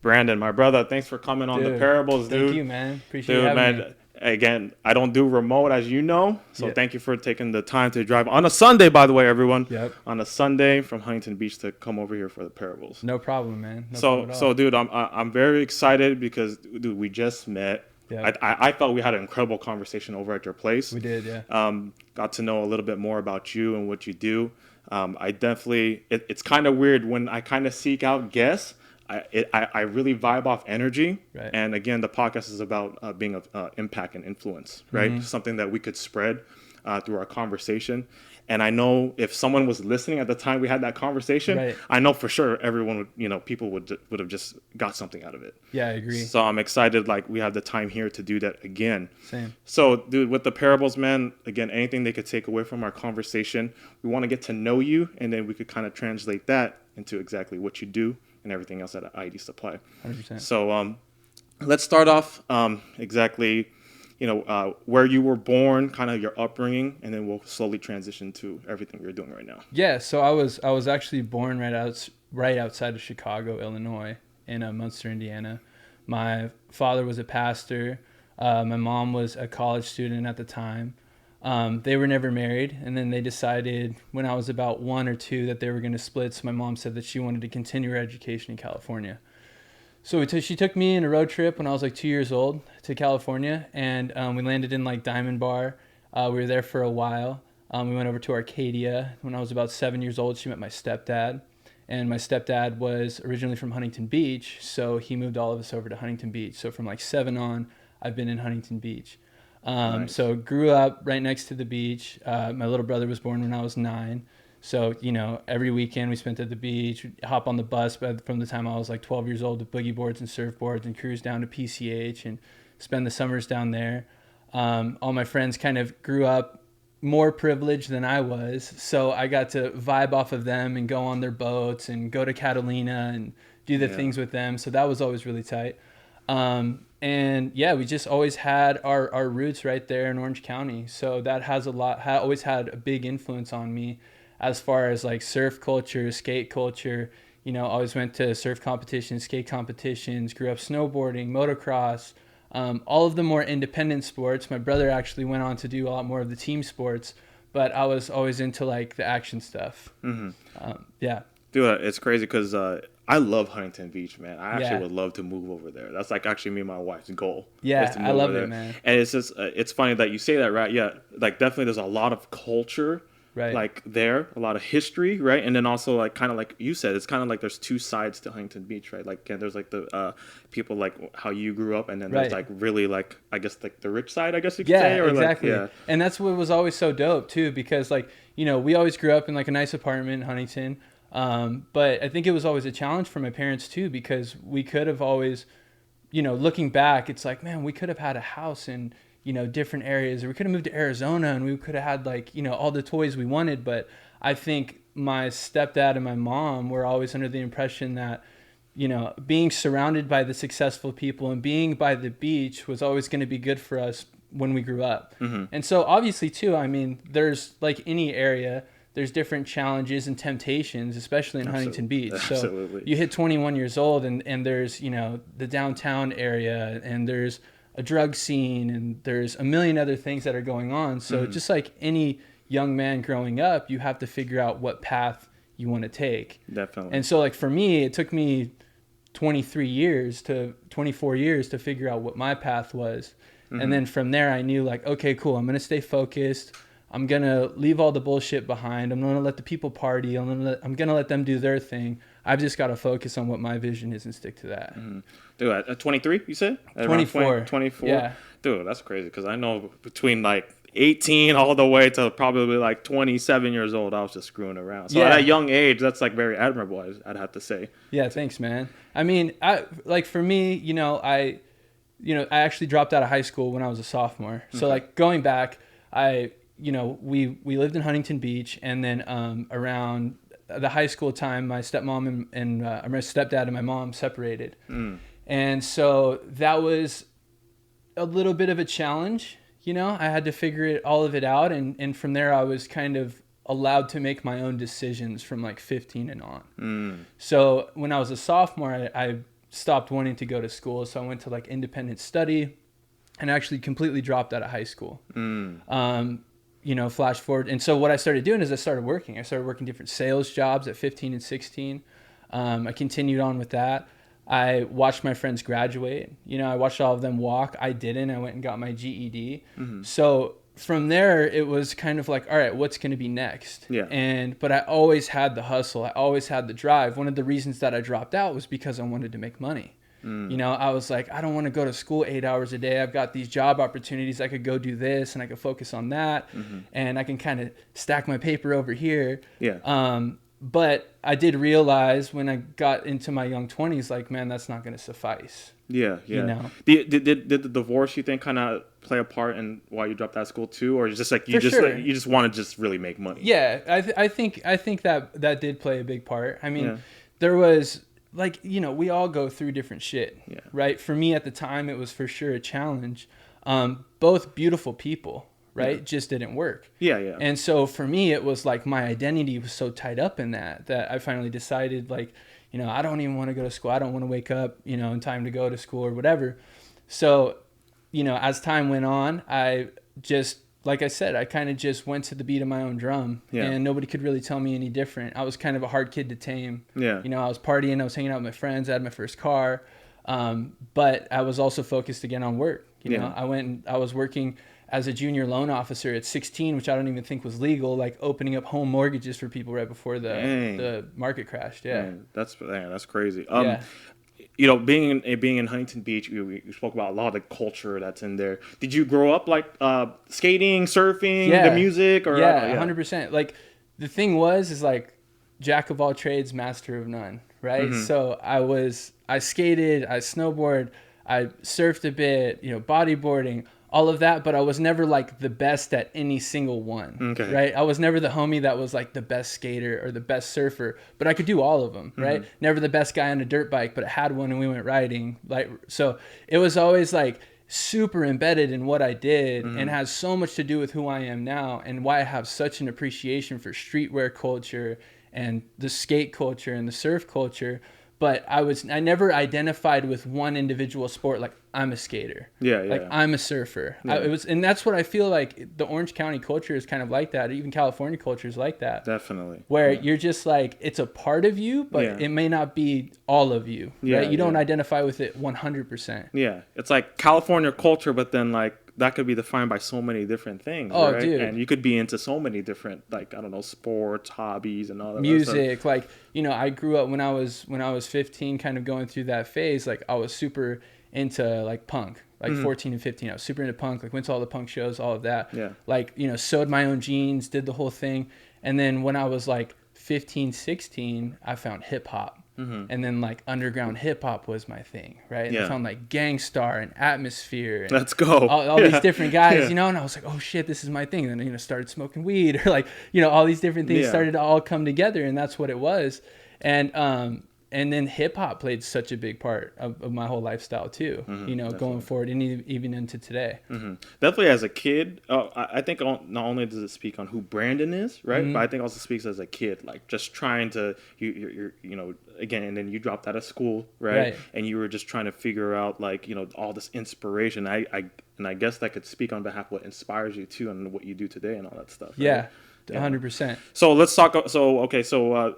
Brandon, my brother, thanks for coming on the parables, dude. Thank you, man. Appreciate having me. Again, I don't do remote, as you know, so thank you for taking the time to drive on a Sunday, by the way, everyone. Yep. On a Sunday from Huntington Beach to come over here for the parables. No problem, man. So, dude, I'm very excited because, dude, we just met. Yep. I felt we had an incredible conversation over at your place. We did, yeah. Got to know a little bit more about you and what you do. I definitely, it's kind of weird when I kind of seek out guests. I really vibe off energy. Right. And again, the podcast is about being of impact and influence, right? Mm-hmm. Something that we could spread through our conversation. And I know if someone was listening at the time we had that conversation, right. I know for sure everyone would, people would have just got something out of it. Yeah, I agree. So I'm excited, like, we have the time here to do that again. Same. So, dude, with the parables, man, again, anything they could take away from our conversation, we want to get to know you, and then we could kind of translate that into exactly what you do and everything else at ID Supply. 100%. So let's start off exactly, where you were born, kind of your upbringing, and then we'll slowly transition to everything you're doing right now. Yeah, so I was actually born right outside of Chicago, Illinois, in Munster, Indiana. My father was a pastor. My mom was a college student at the time. They were never married, and then they decided when I was about 1 or 2 that they were going to split. So my mom said that she wanted to continue her education in California. So she took me on a road trip when I was like 2 years old to California, and we landed in like Diamond Bar. We were there for a while. We went over to Arcadia. When I was about 7 years old, she met my stepdad, and my stepdad was originally from Huntington Beach, so he moved all of us over to Huntington Beach. So from like 7 on, I've been in Huntington Beach. Nice. So grew up right next to the beach. My little brother was born when I was 9. So, every weekend we spent at the beach, we'd hop on the bus from the time I was like 12 years old with boogie boards and surfboards and cruise down to PCH and spend the summers down there. All my friends kind of grew up more privileged than I was. So I got to vibe off of them and go on their boats and go to Catalina and do the things with them. So that was always really tight. And yeah, we just always had our roots right there in Orange County. So that has always had a big influence on me as far as like surf culture, skate culture. Always went to surf competitions, skate competitions, grew up snowboarding, motocross, all of the more independent sports. My brother actually went on to do a lot more of the team sports, but I was always into like the action stuff. Mm-hmm. Yeah. Dude, it's crazy because I love Huntington Beach, man. I actually would love to move over there. That's like actually me and my wife's goal. Yeah, I love it, man. And it's just, it's funny that you say that, right? Yeah, like definitely there's a lot of culture, right? Like there, a lot of history, right? And then also like kind of like you said, it's kind of like there's 2 sides to Huntington Beach, right? Like there's like the people like how you grew up, and then there's like really like, I guess like the rich side, I guess you could say. Or exactly. Like, and that's what was always so dope too, because like, we always grew up in like a nice apartment in Huntington. But I think it was always a challenge for my parents too, because we could have always, looking back, it's like, man, we could have had a house in, different areas, or we could have moved to Arizona and we could have had like, all the toys we wanted. But I think my stepdad and my mom were always under the impression that, being surrounded by the successful people and being by the beach was always going to be good for us when we grew up. Mm-hmm. And so obviously too, I mean, there's like any area, there's different challenges and temptations, especially in Huntington Beach. So you hit 21 years old and there's, the downtown area, and there's a drug scene, and there's a million other things that are going on. So just like any young man growing up, you have to figure out what path you want to take. Definitely. And so like for me, it took me 24 years to figure out what my path was. Mm-hmm. And then from there I knew like, okay, cool, I'm going to stay focused. I'm going to leave all the bullshit behind. I'm going to let the people party. I'm going to let them do their thing. I've just got to focus on what my vision is and stick to that. Mm-hmm. Dude, at 23, you said? At 24. 24? Yeah. Dude, that's crazy, because I know between like 18 all the way to probably like 27 years old, I was just screwing around. So at that young age, that's like very admirable, I'd have to say. Yeah, thanks, man. I mean, for me, I actually dropped out of high school when I was a sophomore. So like going back, we lived in Huntington Beach, and then around the high school time, my stepmom and my stepdad and my mom separated. And so that was a little bit of a challenge. I had to figure all of it out. And from there, I was kind of allowed to make my own decisions from like 15 and on. So when I was a sophomore, I stopped wanting to go to school. So I went to like independent study and actually completely dropped out of high school. Flash forward. And so what I started doing is I started working. I started working different sales jobs at 15 and 16. I continued on with that. I watched my friends graduate. I watched all of them walk. I didn't. I went and got my GED. So from there, it was kind of like, all right, what's going to be next? Yeah. But I always had the hustle. I always had the drive. One of the reasons that I dropped out was because I wanted to make money. I was like, I don't want to go to school 8 hours a day. I've got these job opportunities. I could go do this and I could focus on that. And I can kind of stack my paper over here. Yeah. But I did realize when I got into my young 20s, like, man, that's not going to suffice. Yeah. Did the divorce, you think, kind of play a part in why you dropped out of school too, or just like you just want to just really make money? Yeah, I think that did play a big part. I mean, there was like, we all go through different shit, right? For me at the time, it was for sure a challenge. Both beautiful people, right? Just didn't work. Yeah. And so for me, it was like my identity was so tied up in that I finally decided, like, I don't even want to go to school. I don't want to wake up, in time to go to school or whatever. So, as time went on, I just, like I said, I kind of just went to the beat of my own drum, and nobody could really tell me any different. I was kind of a hard kid to tame. Yeah. I was partying, I was hanging out with my friends, I had my first car. But I was also focused again on work. I was working as a junior loan officer at 16, which I don't even think was legal, like opening up home mortgages for people right before the market crashed. Yeah. Man, that's crazy. Being in Huntington Beach, we spoke about a lot of the culture that's in there. Did you grow up like skating, surfing, the music, or 100%? Like the thing is like jack of all trades, master of none, right? So I skated, I snowboarded, I surfed a bit, bodyboarding, all of that, but I was never like the best at any single one, right? I was never the homie that was like the best skater or the best surfer, but I could do all of them, right? Never the best guy on a dirt bike, but I had one and we went riding. Like, so it was always like super embedded in what I did and has so much to do with who I am now and why I have such an appreciation for streetwear culture and the skate culture and the surf culture. But I never identified with one individual sport. Like, I'm a skater. Like, I'm a surfer. And that's what I feel like the Orange County culture is kind of like that. Even California culture is like that. Definitely. Where you're just like, it's a part of you, but it may not be all of you, right? You don't identify with it 100%. Yeah. It's like California culture, but then like, that could be defined by so many different things. Oh, right? dude. And you could be into so many different, like, I don't know, sports, hobbies, and all that. Music. Like, I grew up when I was 15, kind of going through that phase. Like, I was super into like punk, like 14 and 15. I was super into punk, like went to all the punk shows, all of that. Yeah. Like, sewed my own jeans, did the whole thing. And then when I was like 15, 16, I found hip hop. And then like underground hip hop was my thing, right? And I found like Gangstar and Atmosphere and let's go all these different guys, and I was like, oh shit, this is my thing. And then started smoking weed, or like all these different things started to all come together, and that's what it was. And then hip hop played such a big part of my whole lifestyle too, going forward and even into today. Definitely as a kid, I think not only does it speak on who Brandon is, right? But I think also speaks as a kid, like just trying to, you're again, and then you dropped out of school, right? And you were just trying to figure out like, all this inspiration. And I guess that could speak on behalf of what inspires you too and what you do today and all that stuff. Right? Yeah, 100%. So let's talk. So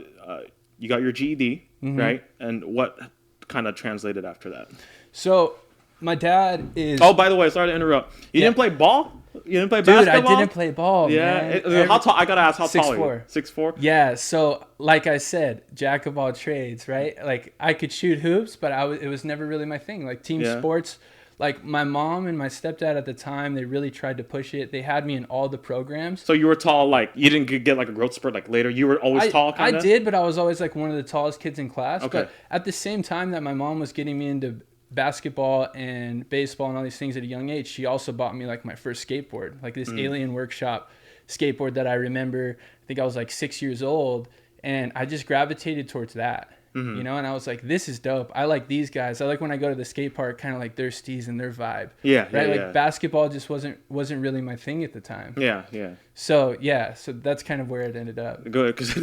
you got your GED, right? And what kind of translated after that? So my dad is... Oh, by the way, sorry to interrupt. You didn't play ball? You didn't play basketball? Dude, I didn't play ball, man. How tall? I got to ask, how tall are you? 6'4"? Yeah, so like I said, jack of all trades, right? Like I could shoot hoops, but it was never really my thing. Like team sports... Like my mom and my stepdad at the time, they really tried to push it. They had me in all the programs. So you were tall, like you didn't get like a growth spurt like later. You were always tall, kind of? I did, but I was always like one of the tallest kids in class. Okay. But at the same time that my mom was getting me into basketball and baseball and all these things at a young age, she also bought me like my first skateboard, like this Alien Workshop skateboard that I remember. I think I was like 6 years old, and I just gravitated towards that. you know? And I was like, this is dope. I like these guys. I like when I go to the skate park, kind of like their steez and their vibe. Yeah. Right. Yeah, like basketball just wasn't really my thing at the time. Yeah. Yeah. So that's kind of where it ended up. Good, because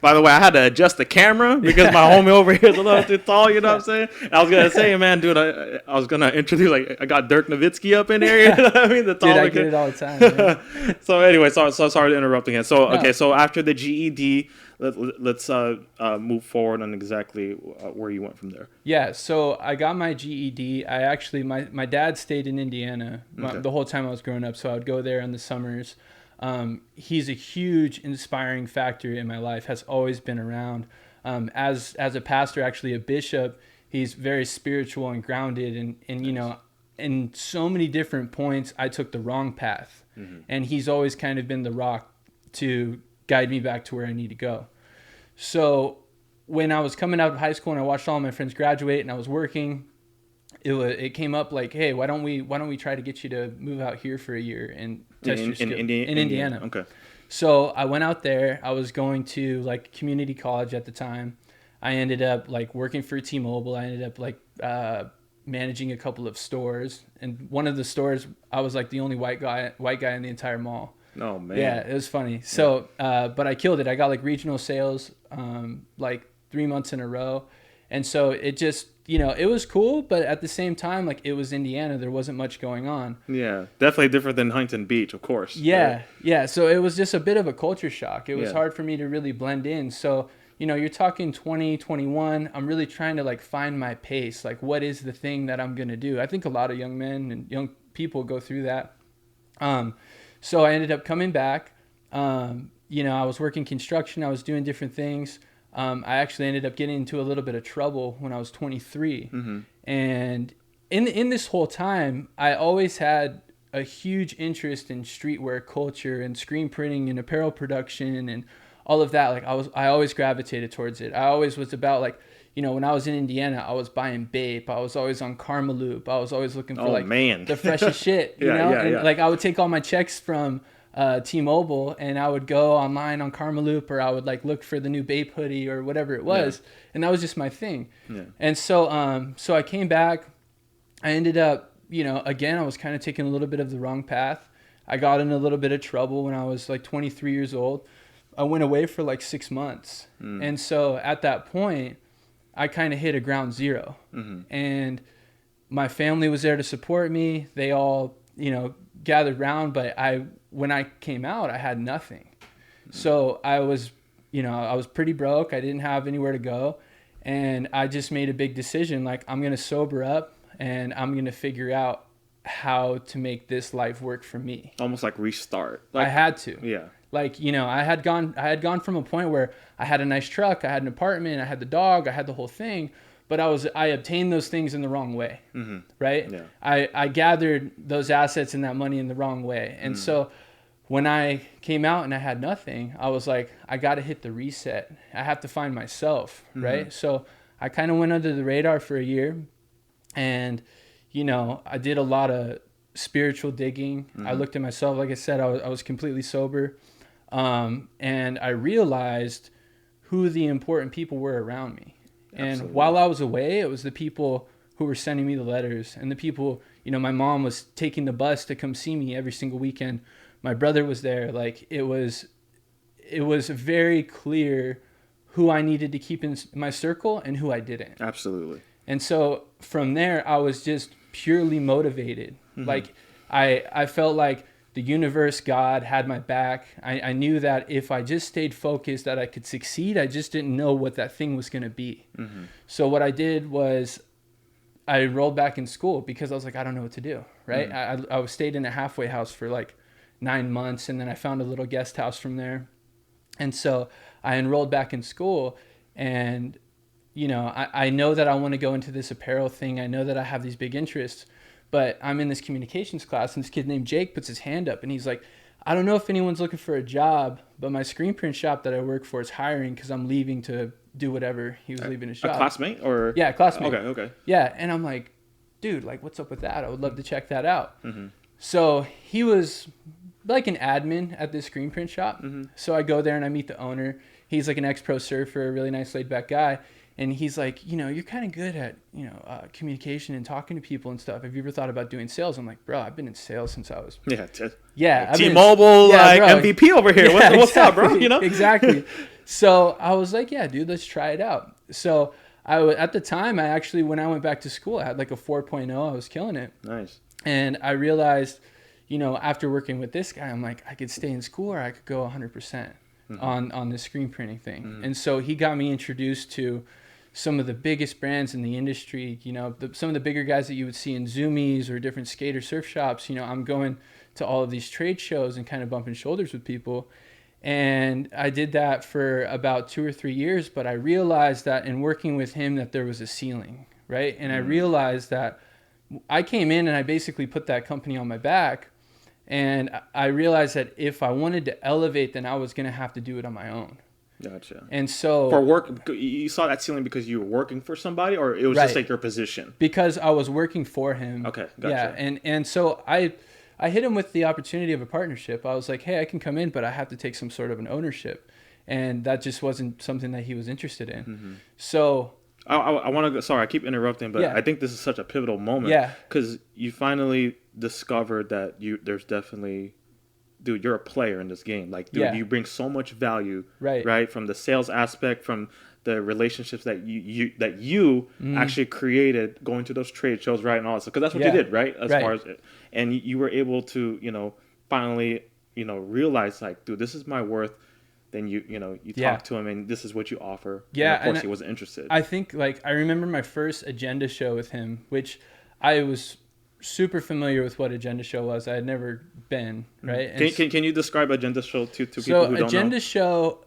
by the way, I had to adjust the camera because my homie over here is a little too tall. You know what I'm saying? And I was gonna say, man, dude, I was gonna introduce, like, I got Dirk Nowitzki up in here. You know what I mean? The tall dude, I get it all the time. So anyway, so sorry to interrupt again. So okay, so after the GED, let's move forward on exactly where you went from there. Yeah, so I got my GED. I actually, my dad stayed in Indiana the whole time I was growing up, so I would go there in the summers. He's a huge inspiring factor in my life, has always been around. As a pastor, actually a bishop, he's very spiritual and grounded, and you know, in so many different points, I took the wrong path. And he's always kind of been the rock to guide me back to where I need to go. So when I was coming out of high school and I watched all my friends graduate and I was working, it came up like, hey, why don't we try to get you to move out here for a year and test your skill in Indiana. Okay. So I went out there. I was going to like community college at the time. I ended up like working for T-Mobile. I ended up like managing a couple of stores, and one of the stores I was like the only white guy in the entire mall. Oh man. Yeah, it was funny. So but I killed it. I got like regional sales like 3 months in a row, and so it just, you know, it was cool, but at the same time, like, it was Indiana, there wasn't much going on. Yeah, definitely different than Huntington Beach, of course. Yeah, yeah. So it was just a bit of a culture shock. It was hard for me to really blend in. So, you know, you're talking 2021. I'm really trying to like find my pace. Like, what is the thing that I'm going to do? I think a lot of young men and young people go through that. So I ended up coming back. You know, I was working construction. I was doing different things. I actually ended up getting into a little bit of trouble when I was 23. And in this whole time, I always had a huge interest in streetwear culture and screen printing and apparel production and all of that. Like, I always gravitated towards it. I always was about, like, you know, when I was in Indiana, I was buying Bape. I was always on Karmaloop. I was always looking for the freshest shit, you know? And like, I would take all my checks from T-Mobile, and I would go online on Karmaloop, or I would like look for the new Bape hoodie or whatever it was. And that was just my thing. And so, so I came back. I ended up, you know, again, I was kind of taking a little bit of the wrong path. I got in a little bit of trouble when I was like 23 years old. I went away for like 6 months. And so at that point, I kind of hit a ground zero. And my family was there to support me. They all, you know, gathered round, but when I came out, I had nothing. So I was, you know, I was pretty broke. I didn't have anywhere to go. And I just made a big decision. Like, I'm going to sober up and I'm going to figure out how to make this life work for me. Almost like restart. Like, I had to. Yeah. Like, you know, I had gone from a point where I had a nice truck, I had an apartment, I had the dog, I had the whole thing, but I obtained those things in the wrong way, right? Yeah. I gathered those assets and that money in the wrong way. And so when I came out and I had nothing, I was like, I got to hit the reset. I have to find myself, right? So I kind of went under the radar for a year, and, you know, I did a lot of spiritual digging. I looked at myself. Like I said, I was completely sober. And I realized who the important people were around me. Absolutely. And while I was away, it was the people who were sending me the letters, and the people, you know, my mom was taking the bus to come see me every single weekend. My brother was there. Like, it was very clear who I needed to keep in my circle and who I didn't. Absolutely. And so from there, I was just purely motivated. Like, I felt like the universe, God, had my back. I knew that if I just stayed focused, that I could succeed. I just didn't know what that thing was going to be. So what I did was I enrolled back in school because I was like, I don't know what to do, right? I stayed in a halfway house for like 9 months, and then I found a little guest house from there. And so I enrolled back in school, and, you know, I know that I want to go into this apparel thing. I know that I have these big interests. But I'm in this communications class, and this kid named Jake puts his hand up, and he's like, I don't know if anyone's looking for a job, but my screen print shop that I work for is hiring because I'm leaving to do whatever. He was leaving his job. A classmate? Or yeah, classmate. Okay. Yeah, and I'm like, dude, like, what's up with that? I would love to check that out. So he was like an admin at this screen print shop. So I go there and I meet the owner. He's like an ex-pro surfer, a really nice laid-back guy. And he's like, you're kind of good at, communication and talking to people and stuff. Have you ever thought about doing sales? I'm like, bro, I've been in sales since I was. T-Mobile, MVP over here. Yeah, what's up, bro? Exactly. So I was like, yeah, dude, let's try it out. So at the time, when I went back to school, I had like a 4.0. I was killing it. Nice. And I realized, after working with this guy, I'm like, I could stay in school or I could go 100% on the screen printing thing. Mm-hmm. And so he got me introduced to some of the biggest brands in the industry, some of the bigger guys that you would see in Zoomies or different skate or surf shops. I'm going to all of these trade shows and kind of bumping shoulders with people. And I did that for about 2 or 3 years, but I realized that in working with him that there was a ceiling, right? And I realized that I came in and I basically put that company on my back. And I realized that if I wanted to elevate, then I was going to have to do it on my own. Gotcha. And so for work, you saw that ceiling because you were working for somebody, or it was just like your position? Because I was working for him. Okay, gotcha. Yeah, and so I hit him with the opportunity of a partnership. I was like, hey, I can come in, but I have to take some sort of an ownership, and that just wasn't something that he was interested in. Mm-hmm. So I want to go. Sorry, I keep interrupting, but I think this is such a pivotal moment. Yeah, because you finally discovered that there's definitely. Dude, you're a player in this game. Like, dude, you bring so much value, right? From the sales aspect, from the relationships that you actually created going to those trade shows, right? And all that stuff. Because that's what you did, right? As far as it. And you were able to, finally, realize, like, dude, this is my worth. Then you talk to him and this is what you offer. Yeah. And of course, he wasn't interested. I think, I remember my first agenda show with him, which I was super familiar with what agenda show was. I had never been, right? Can you describe agenda show to people who don't know? So agenda show,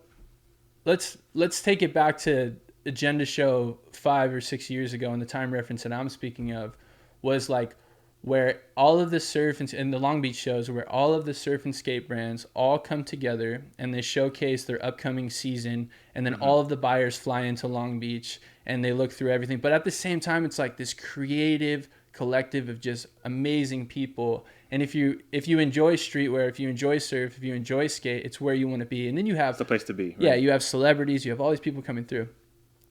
let's take it back to agenda show 5 or 6 years ago, and the time reference that I'm speaking of was like where all of the surf and the Long Beach shows, where all of the surf and skate brands all come together and they showcase their upcoming season, and then all of the buyers fly into Long Beach and they look through everything. But at the same time, it's like this creative collective of just amazing people. And if you enjoy streetwear, if you enjoy surf, if you enjoy skate, it's where you want to be. And then you have it's the place to be, right? Yeah, you have celebrities, you have all these people coming through.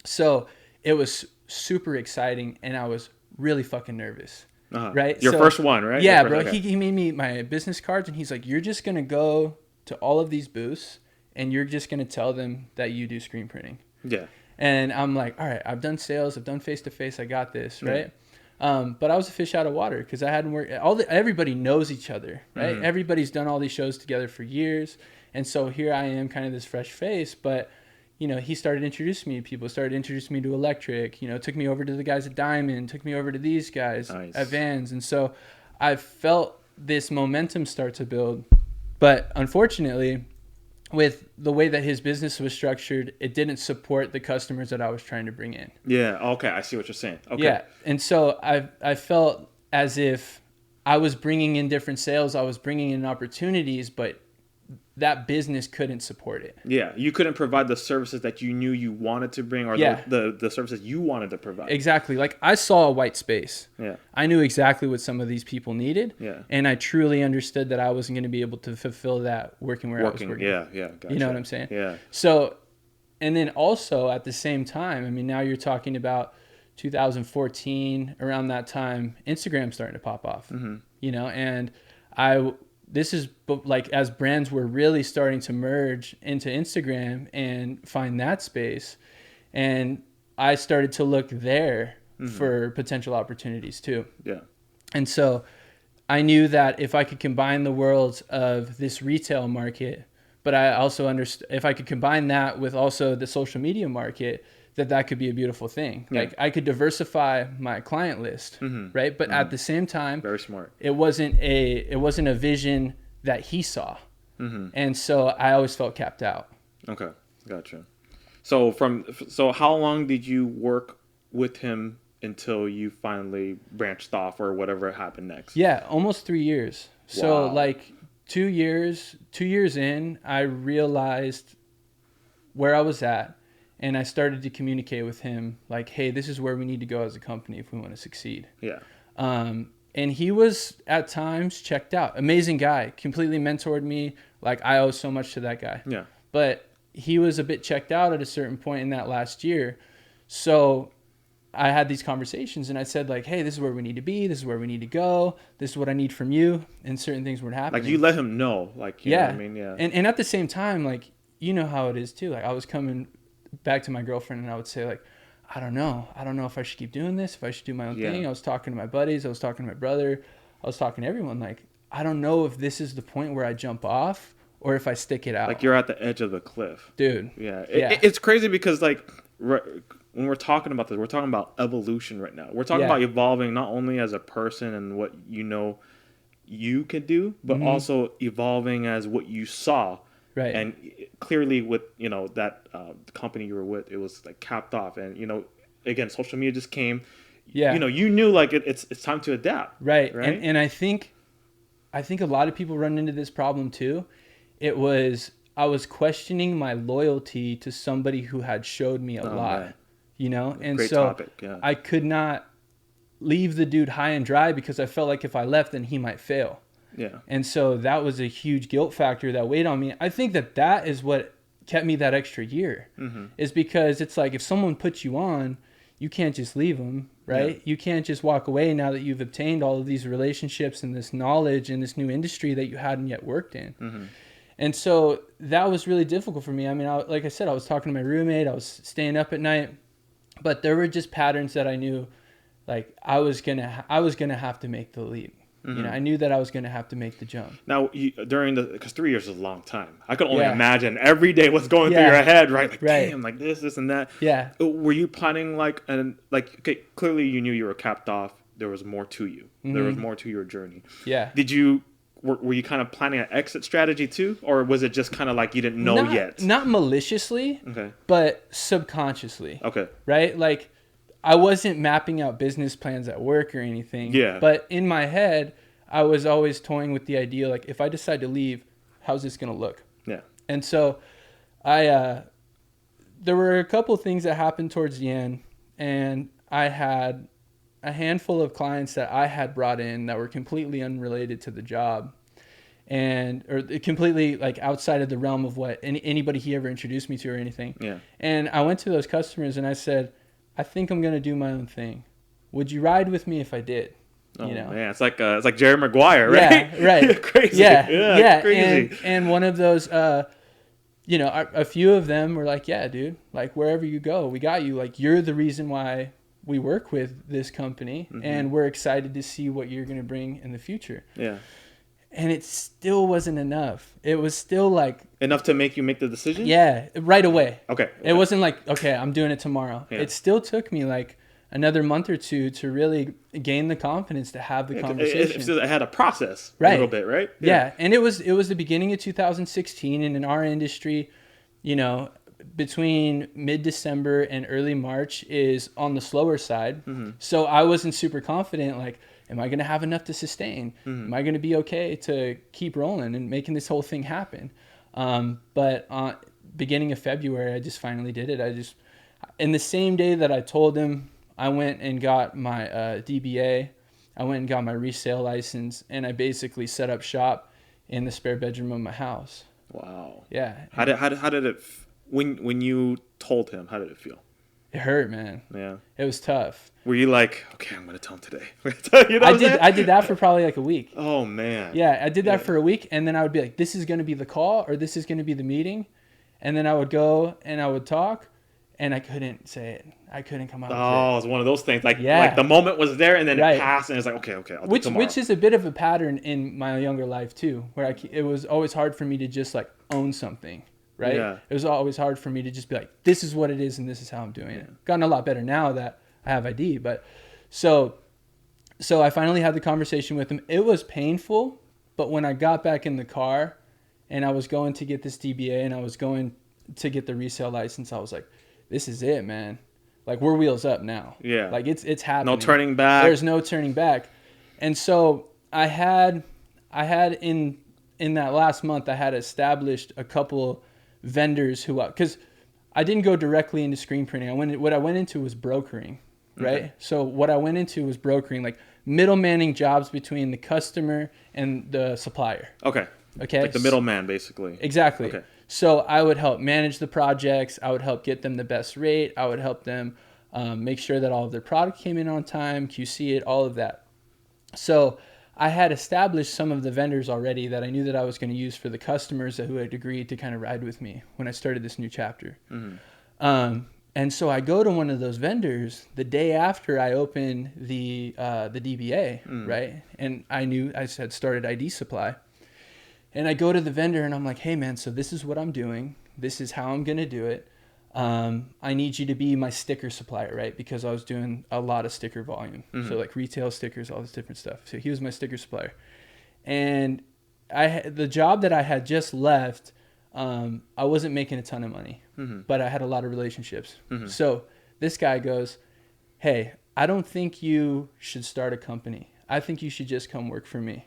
So it was super exciting, and I was really fucking nervous. Right? Your first one, right? Yeah, bro. Okay. He made me my business cards, and he's like, you're just gonna go to all of these booths and you're just gonna tell them that you do screen printing. Yeah. And I'm like, all right, I've done sales, I've done face-to-face, I got this, right? But I was a fish out of water because I hadn't worked. Everybody knows each other, right? Mm-hmm. Everybody's done all these shows together for years, and so here I am, kind of this fresh face. But he started introducing me to people. Started introducing me to Electric. Took me over to the guys at Diamond. Took me over to these guys at Vans, and so I felt this momentum start to build. But unfortunately, with the way that his business was structured, it didn't support the customers that I was trying to bring in. Yeah, okay, I see what you're saying. Okay. Yeah, and so I felt as if I was bringing in different sales, I was bringing in opportunities, but that business couldn't support it. Yeah, you couldn't provide the services that you knew you wanted to bring, or the services you wanted to provide. Exactly. Like, I saw a white space. Yeah. I knew exactly what some of these people needed. Yeah. And I truly understood that I wasn't going to be able to fulfill that working where I was working. Yeah, gotcha. You know what I'm saying? Yeah. So, and then also at the same time, I mean, now you're talking about 2014, around that time, Instagram's starting to pop off. Mm-hmm. And this is like, as brands were really starting to merge into Instagram and find that space, and I started to look there for potential opportunities too. Yeah. And so I knew that if I could combine the worlds of this retail market, but I also understood if I could combine that with also the social media market, that could be a beautiful thing. Yeah. Like, I could diversify my client list, right? But at the same time, very smart. It wasn't a vision that he saw, and so I always felt capped out. Okay, gotcha. So how long did you work with him until you finally branched off, or whatever happened next? Yeah, almost 3 years. Wow. So like 2 years in, I realized where I was at. And I started to communicate with him like, hey, this is where we need to go as a company if we want to succeed. Yeah. And he was at times checked out. Amazing guy, completely mentored me. Like, I owe so much to that guy. Yeah. But he was a bit checked out at a certain point in that last year. So I had these conversations and I said like, hey, this is where we need to be. This is where we need to go. This is what I need from you. And certain things weren't happening. Like you let him know, like, you know what I mean? Yeah. And at the same time, like, you know how it is too. Like I was coming back to my girlfriend and I would say like, I don't know if I should keep doing this, if I should do my own thing. I was talking to my buddies. I was talking to my brother. I was talking to everyone. Like, I don't know if this is the point where I jump off or if I stick it out. Like you're at the edge of the cliff. Dude. Yeah. It's crazy because like when we're talking about this, we're talking about evolution right now. We're talking about evolving not only as a person and what you know you could do, but also evolving as what you saw. Right. And clearly with, you know, that the company you were with, it was like capped off. And, you know, again, social media just came. Yeah. You know, you knew like it's time to adapt. Right. And I think a lot of people run into this problem too. I was questioning my loyalty to somebody who had showed me a lot. Man. You know, and great so topic, yeah. I could not leave the dude high and dry because I felt like if I left, then he might fail. Yeah. And so that was a huge guilt factor that weighed on me. I think that is what kept me that extra year is because it's like if someone puts you on, you can't just leave them, right? Yeah. You can't just walk away now that you've obtained all of these relationships and this knowledge in this new industry that you hadn't yet worked in. And so that was really difficult for me. I mean, like I said, I was talking to my roommate. I was staying up at night. But there were just patterns that I knew, like I was gonna have to make the leap. You know, I knew that I was gonna have to make the jump. Now, because 3 years is a long time. I could only imagine every day what's going through your head, right? Like, damn, like this, and that. Yeah. Were you planning okay, clearly you knew you were capped off. There was more to you. There was more to your journey. Yeah. Were you kind of planning an exit strategy too, or was it just kind of like you didn't know yet? Not maliciously, but subconsciously. Okay. Right? Like, I wasn't mapping out business plans at work or anything. Yeah. But in my head, I was always toying with the idea, like, if I decide to leave, how's this going to look? Yeah. And so there were a couple of things that happened towards the end, and I had a handful of clients that I had brought in that were completely unrelated to the job or completely like outside of the realm of what anybody he ever introduced me to or anything. Yeah. And I went to those customers and I said, I think I'm going to do my own thing. Would you ride with me if I did? Oh, you know? Yeah. It's like Jerry Maguire, right? Yeah, right. Crazy. Yeah. Crazy. And one of those, you know, a few of them were like, yeah, dude, like wherever you go, we got you. Like, you're the reason why we work with this company and we're excited to see what you're going to bring in the future. Yeah. And it still wasn't enough. It was still like enough to make you make the decision? Yeah, right away. Okay. It wasn't like, okay, I'm doing it tomorrow. Yeah. It still took me like another month or two to really gain the confidence to have the conversation. It had a process a little bit, right? Yeah. And it was the beginning of 2016, and in our industry, you know, between mid-December and early March is on the slower side. So I wasn't super confident, like, am I going to have enough to sustain? Am I going to be okay to keep rolling and making this whole thing happen? But beginning of February, I just finally did it. In the same day that I told him, I went and got my DBA. I went and got my resale license, and I basically set up shop in the spare bedroom of my house. Wow. Yeah. How did it when you told him, how did it feel? It hurt, man. Yeah. It was tough. Were you like, okay, I'm going to tell him today? You know I did that for probably like a week. Oh, man. Yeah, I did that for a week, and then I would be like, this is going to be the call, or this is going to be the meeting. And then I would go and I would talk, and I couldn't say it. I couldn't come out with it. Oh, it's one of those things. Like the moment was there, and then it passed, and it's like, okay, I'll do it tomorrow. Which is a bit of a pattern in my younger life, too, where it was always hard for me to just like own something. Right? Yeah. It was always hard for me to just be like, this is what it is and this is how I'm doing it. Gotten a lot better now that I have ID. But so I finally had the conversation with him. It was painful, but when I got back in the car and I was going to get this DBA and I was going to get the resale license, I was like, this is it, man. Like, we're wheels up now. Yeah. Like, it's happening. No turning back. There's no turning back. And so I had in that last month, I had established a couple vendors because I didn't go directly into screen printing. What I went into was brokering, right? Okay. So what I went into was brokering, like middlemaning jobs between the customer and the supplier. Okay. Like the middleman, basically. Exactly. Okay. So I would help manage the projects. I would help get them the best rate. I would help them make sure that all of their product came in on time, QC it, all of that. So I had established some of the vendors already that I knew that I was going to use for the customers who had agreed to kind of ride with me when I started this new chapter. And so I go to one of those vendors the day after I open the DBA, right? And I had started ID Supply. And I go to the vendor and I'm like, hey man, so this is what I'm doing. This is how I'm going to do it. I need you to be my sticker supplier, right? Because I was doing a lot of sticker volume. So like retail stickers, all this different stuff. So he was my sticker supplier. And the job that I had just left, I wasn't making a ton of money, but I had a lot of relationships. So this guy goes, hey, I don't think you should start a company. I think you should just come work for me.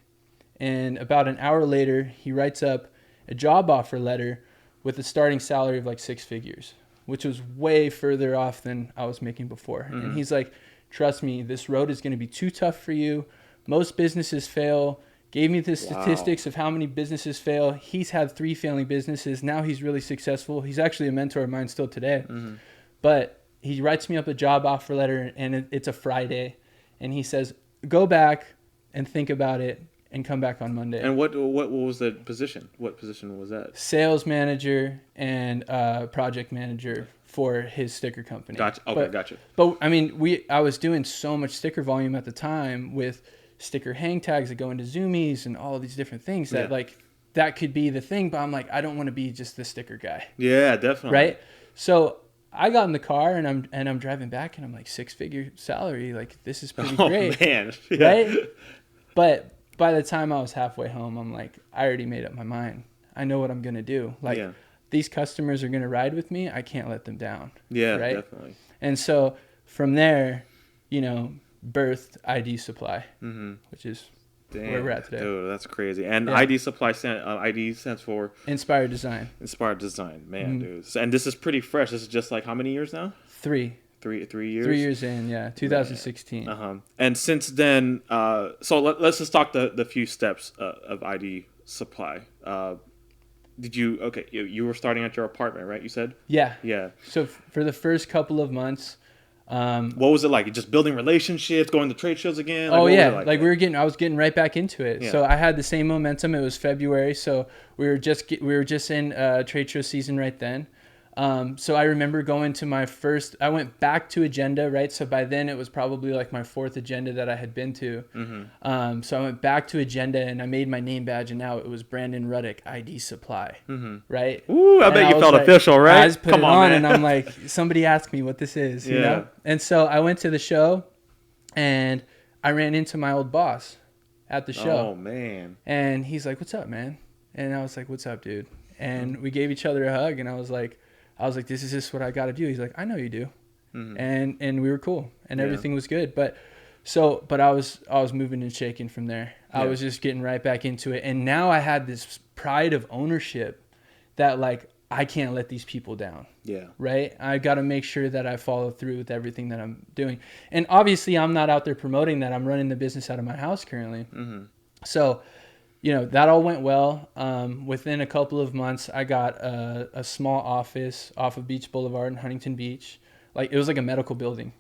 And about an hour later, he writes up a job offer letter with a starting salary of like 6 figures, which was way further off than I was making before. And he's like, trust me, this road is going to be too tough for you. Most businesses fail. Gave me the statistics of how many businesses fail. He's had 3 failing businesses. Now he's really successful. He's actually a mentor of mine still today. But he writes me up a job offer letter, and it's a Friday. And he says, go back and think about it and come back on Monday. And what was the position? What position was that? Sales manager and project manager for his sticker company. Gotcha. Okay, gotcha. But I mean, I was doing so much sticker volume at the time with sticker hang tags that go into Zoomies and all of these different things that like that could be the thing. But I'm like, I don't want to be just the sticker guy. Yeah, definitely. Right. So I got in the car and I'm driving back and I'm like 6-figure salary. Like this is pretty great. Oh man. Yeah. Right. But by the time I was halfway home, I'm like, I already made up my mind. I know what I'm going to do. Like these customers are going to ride with me. I can't let them down. Yeah, right? Definitely. And so from there, birthed ID Supply, which is where we're at today. Dude, that's crazy. And ID Supply, ID stands for? Inspired Design. Inspired Design. Man, dude. And this is pretty fresh. This is just like how many years now? 3. 3 years? 3 years in, 2016. And since then, so let's just talk the few steps of ID Supply. You were starting at your apartment, right? You said? Yeah. So for the first couple of months, what was it like? Just building relationships, going to trade shows again? I was getting right back into it. So I had the same momentum. It was February, so we were just in trade show season right then. So I remember going to I went back to Agenda, right? So by then it was probably like my 4th Agenda that I had been to. So I went back to Agenda and I made my name badge, and now it was Brandon Ruddach ID Supply, right? Ooh, I bet you felt official, right? I just put it on, and I'm like, somebody asked me what this is, you know? And so I went to the show and I ran into my old boss at the show. Oh man. And he's like, what's up, man? And I was like, what's up, dude? And we gave each other a hug, and I was like, this is just what I got to do. He's like, I know you do. And we were cool, and everything was good. But I was moving and shaking from there. I was just getting right back into it. And now I had this pride of ownership that like, I can't let these people down. Yeah. Right. I got to make sure that I follow through with everything that I'm doing. And obviously I'm not out there promoting that. I'm running the business out of my house currently. So, that all went well. Within a couple of months, I got a small office off of Beach Boulevard in Huntington Beach. Like it was like a medical building,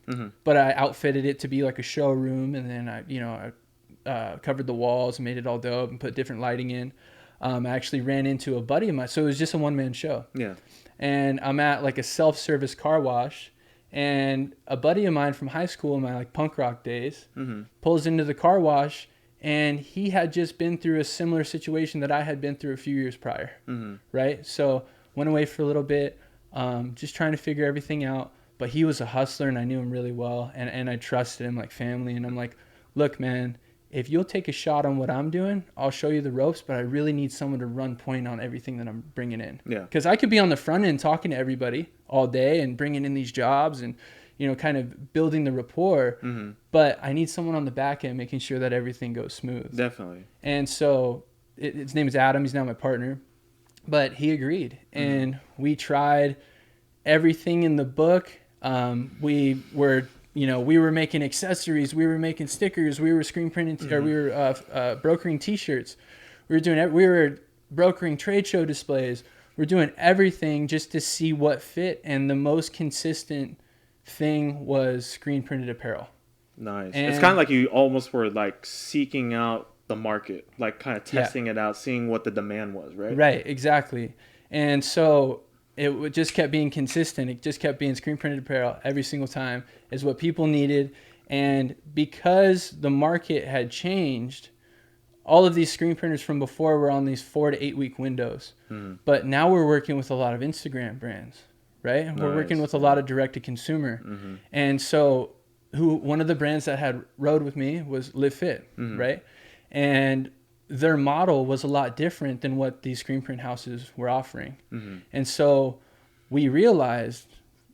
but I outfitted it to be like a showroom, and then I covered the walls, made it all dope, and put different lighting in. I actually ran into a buddy of mine, so it was just a one-man show. Yeah. And I'm at like a self-service car wash, and a buddy of mine from high school in my like punk rock days pulls into the car wash. And he had just been through a similar situation that I had been through a few years prior, right? So went away for a little bit, just trying to figure everything out. But he was a hustler, and I knew him really well, and I trusted him like family. And I'm like, look, man, if you'll take a shot on what I'm doing, I'll show you the ropes, but I really need someone to run point on everything that I'm bringing in. Yeah. Because I could be on the front end talking to everybody all day and bringing in these jobs and kind of building the rapport, but I need someone on the back end making sure that everything goes smooth. Definitely. And so his name is Adam. He's now my partner, but he agreed, and we tried everything in the book. We were making accessories, we were making stickers, we were screen printing, or we were brokering T-shirts. We were brokering trade show displays. We're doing everything just to see what fit, and the most consistent thing was screen printed apparel. Nice. And it's kind of like you almost were like seeking out the market, like kind of testing it out, seeing what the demand was, right? Right, exactly. And so it just kept being consistent. It just kept being screen printed apparel every single time is what people needed. And because the market had changed, all of these screen printers from before were on these 4 to 8 week windows. But now we're working with a lot of Instagram brands, right? Nice. We're working with a lot of direct to consumer. And so one of the brands that had rode with me was Live Fit, right? And their model was a lot different than what these screen print houses were offering. And so we realized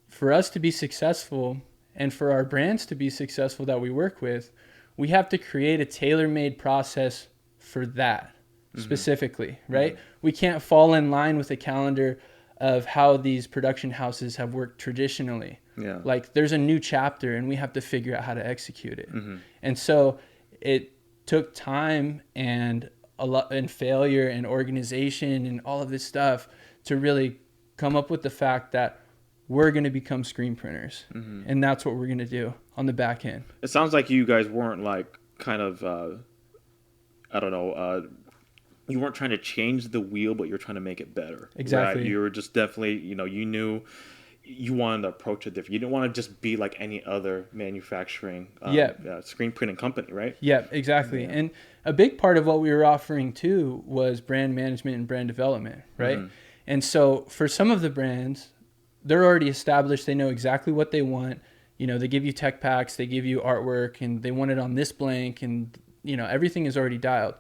for us to be successful and for our brands to be successful that we work with, we have to create a tailor-made process for that specifically, right? We can't fall in line with a calendar of how these production houses have worked traditionally. Yeah. Like there's a new chapter and we have to figure out how to execute it. And so it took time and a lot and failure and organization and all of this stuff to really come up with the fact that we're going to become screen printers. And that's what we're going to do on the back end. It sounds like you guys weren't like kind of, you weren't trying to change the wheel, but you're trying to make it better. Exactly. Right? You were just definitely, you knew you wanted to approach it different. You didn't want to just be like any other manufacturing screen printing company, right? Yeah, exactly. Yeah. And a big part of what we were offering too was brand management and brand development, right? And so for some of the brands, they're already established. They know exactly what they want. They give you tech packs, they give you artwork, and they want it on this blank, and everything is already dialed.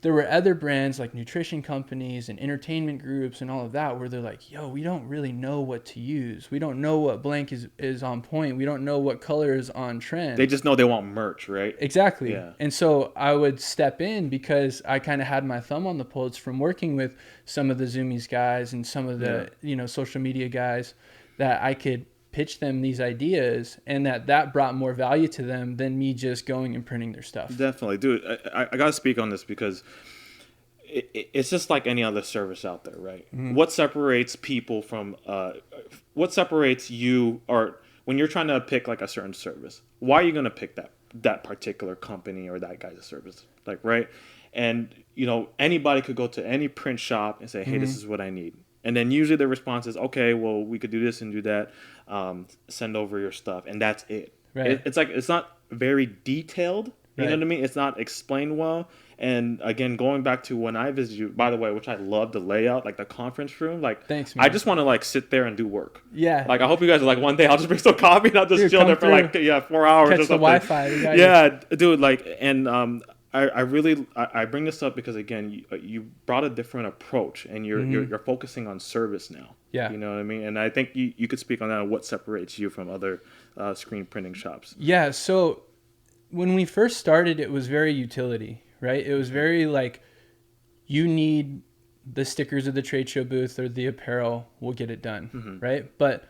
There were other brands like nutrition companies and entertainment groups and all of that where they're like, yo, we don't really know what to use. We don't know what blank is on point. We don't know what color is on trend. They just know they want merch, right? Exactly. Yeah. And so I would step in because I kind of had my thumb on the pulse from working with some of the Zoomies guys and some of the, social media guys that I could pitch them these ideas, and that brought more value to them than me just going and printing their stuff. Definitely. Dude, I got to speak on this because it's just like any other service out there, right? What separates people from, what separates you, or when you're trying to pick like a certain service, why are you going to pick that particular company or that guy's service? Like, right? And, anybody could go to any print shop and say, hey, this is what I need. And then usually the response is, okay, well, we could do this and do that. Send over your stuff. And that's it. Right. It's like, it's not very detailed. You know what I mean? It's not explained well. And again, going back to when I visited you, by the way, which I love the layout, like the conference room, like, thanks, man. I just want to like sit there and do work. Yeah. Like, I hope you guys are like, one day I'll just bring some coffee and I'll just chill there for like, 4 hours Catch or something. The Wi-Fi. Yeah, dude, like, and, I really bring this up because again you brought a different approach and you're focusing on service now. Yeah, you know what I mean. And I think you could speak on that and what separates you from other screen printing shops. Yeah. So when we first started, it was very utility, right? It was very like you need the stickers of the trade show booth or the apparel, we'll get it done, right? But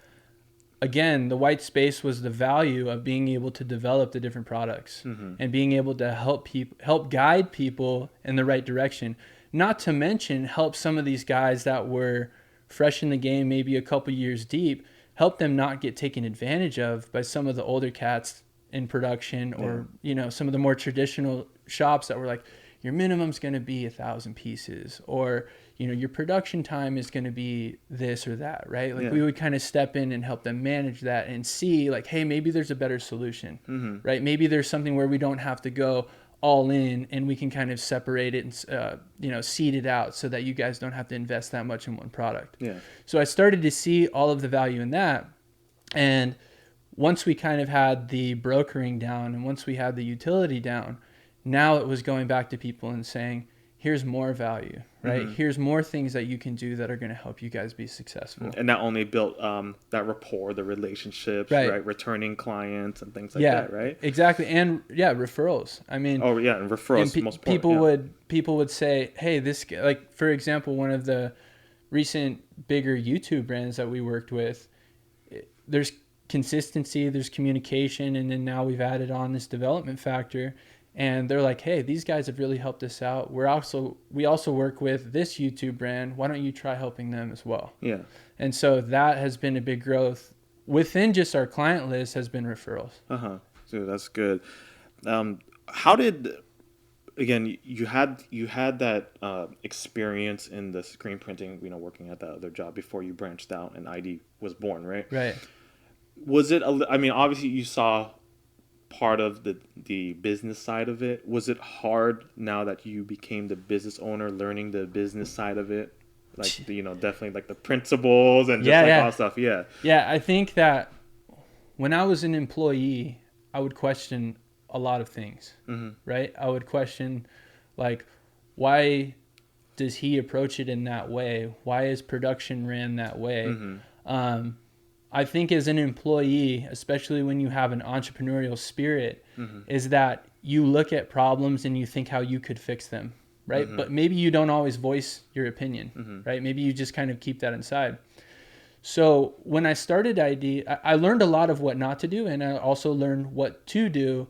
again, the white space was the value of being able to develop the different products and being able to help guide people in the right direction. Not to mention help some of these guys that were fresh in the game, maybe a couple years deep, help them not get taken advantage of by some of the older cats in production or, some of the more traditional shops that were like, your minimum's going to be 1,000 pieces, or, your production time is going to be this or that, right? Like we would kind of step in and help them manage that and see like, hey, maybe there's a better solution, right? Maybe there's something where we don't have to go all in and we can kind of separate it and, seed it out so that you guys don't have to invest that much in one product. Yeah. So I started to see all of the value in that. And once we kind of had the brokering down and once we had the utility down, now it was going back to people and saying, here's more value, right? Here's more things that you can do that are going to help you guys be successful. And that only built that rapport, the relationships, right? Returning clients and things like that, right? Exactly. And referrals. I mean, and referrals. And people would say, hey, this guy, like for example, one of the recent bigger YouTube brands that we worked with, there's consistency, there's communication, and then now we've added on this development factor. And they're like, hey, these guys have really helped us out. We also work with this YouTube brand. Why don't you try helping them as well? Yeah. And so that has been a big growth within just our client list has been referrals. So that's good. How did, again, you had that experience in the screen printing, working at that other job before you branched out and ID was born, right? Right. Was it, I mean, obviously you saw part of the business side of it. Was it hard now that you became the business owner, learning the business side of it? Like, definitely like the principles and just all stuff. Yeah. Yeah. I think that when I was an employee, I would question a lot of things, right? I would question, like, why does he approach it in that way? Why is production ran that way? I think as an employee, especially when you have an entrepreneurial spirit, is that you look at problems and you think how you could fix them, right? But maybe you don't always voice your opinion, right? Maybe you just kind of keep that inside. So when I started ID, I learned a lot of what not to do, and I also learned what to do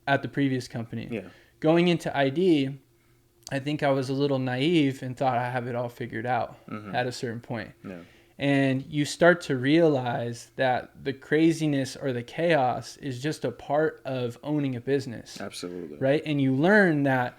at the previous company. Yeah. Going into ID, I think I was a little naive and thought I have it all figured out at a certain point. Yeah. And you start to realize that the craziness or the chaos is just a part of owning a business. Absolutely. Right? And you learn that